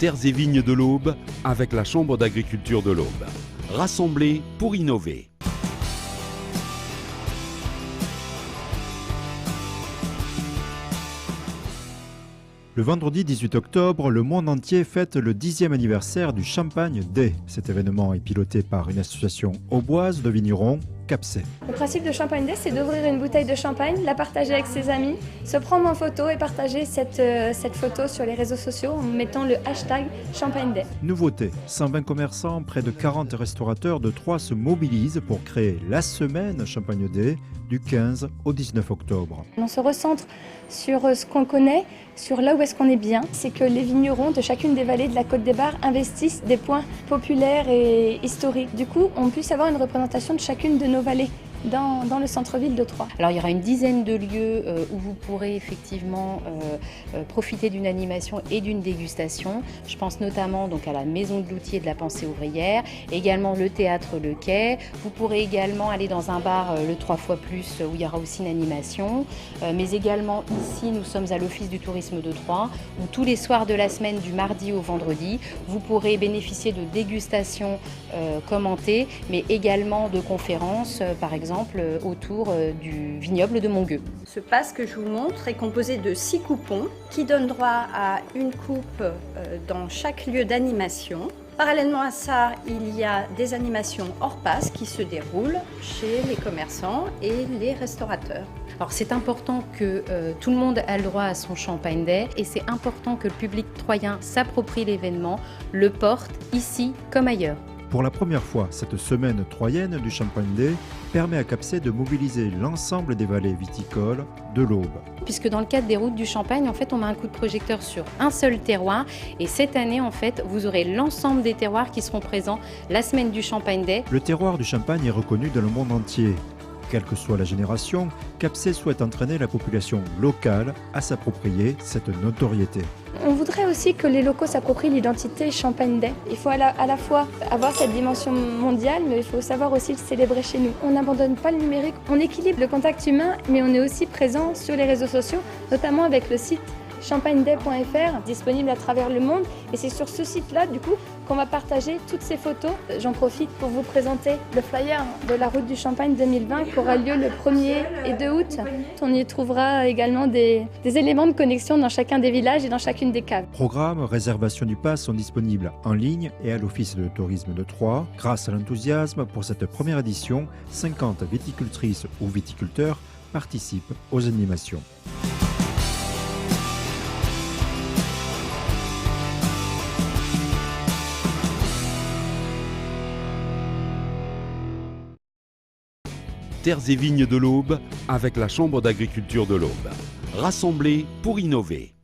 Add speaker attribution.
Speaker 1: Terres et vignes de l'Aube avec la Chambre d'agriculture de l'Aube. Rassemblés pour innover.
Speaker 2: Le vendredi 18 octobre, le monde entier fête le 10e anniversaire du Champagne Day. Cet événement est piloté par une association auboise de vignerons, Capsay.
Speaker 3: Le principe de Champagne Day, c'est d'ouvrir une bouteille de champagne, la partager avec ses amis, se prendre en photo et partager cette photo sur les réseaux sociaux en mettant le hashtag Champagne Day.
Speaker 2: Nouveauté, 120 commerçants, près de 40 restaurateurs de Troyes se mobilisent pour créer la semaine Champagne Day du 15 au 19 octobre.
Speaker 3: On se recentre sur ce qu'on connaît, sur là où est-ce qu'on est bien. C'est que les vignerons de chacune des vallées de la Côte des Bars investissent des points populaires et historiques. Du coup, on puisse avoir une représentation de chacune de nos vallées dans le centre-ville de Troyes.
Speaker 4: Alors il y aura une dizaine de lieux où vous pourrez effectivement profiter d'une animation et d'une dégustation. Je pense notamment donc à la Maison de l'Outil et de la Pensée ouvrière, également le théâtre Le Quai. Vous pourrez également aller dans un bar le 3 fois plus où il y aura aussi une animation. Mais également ici, nous sommes à l'Office du tourisme de Troyes où tous les soirs de la semaine du mardi au vendredi, vous pourrez bénéficier de dégustations commentées, mais également de conférences, par exemple autour du vignoble de Montgueux.
Speaker 5: Ce pass que je vous montre est composé de 6 coupons qui donnent droit à une coupe dans chaque lieu d'animation. Parallèlement à ça, il y a des animations hors pass qui se déroulent chez les commerçants et les restaurateurs.
Speaker 4: Alors c'est important que tout le monde ait le droit à son Champagne Day et c'est important que le public troyen s'approprie l'événement, le porte ici comme ailleurs.
Speaker 2: Pour la première fois, cette semaine troyenne du Champagne Day permet à Capsay de mobiliser l'ensemble des vallées viticoles de l'Aube.
Speaker 4: Puisque dans le cadre des routes du Champagne, en fait, on met un coup de projecteur sur un seul terroir et cette année, en fait, vous aurez l'ensemble des terroirs qui seront présents la semaine du Champagne Day.
Speaker 2: Le terroir du Champagne est reconnu dans le monde entier. Quelle que soit la génération, Capsay souhaite entraîner la population locale à s'approprier cette notoriété.
Speaker 3: On voudrait aussi que les locaux s'approprient l'identité Champagne Day. Il faut à la fois avoir cette dimension mondiale, mais il faut savoir aussi le célébrer chez nous. On n'abandonne pas le numérique, on équilibre le contact humain, mais on est aussi présent sur les réseaux sociaux, notamment avec le site champagneday.fr, disponible à travers le monde. Et c'est sur ce site-là, du coup, qu'on va partager toutes ces photos. J'en profite pour vous présenter le flyer de la route du Champagne 2020 qui aura lieu le 1er et 2 août. On y trouvera également des éléments de connexion dans chacun des villages et dans chacune des caves.
Speaker 2: Programmes, réservation du pass sont disponibles en ligne et à l'Office de tourisme de Troyes. Grâce à l'enthousiasme pour cette première édition, 50 viticultrices ou viticulteurs participent aux animations.
Speaker 1: Terres et vignes de l'Aube avec la Chambre d'agriculture de l'Aube. Rassemblés pour innover.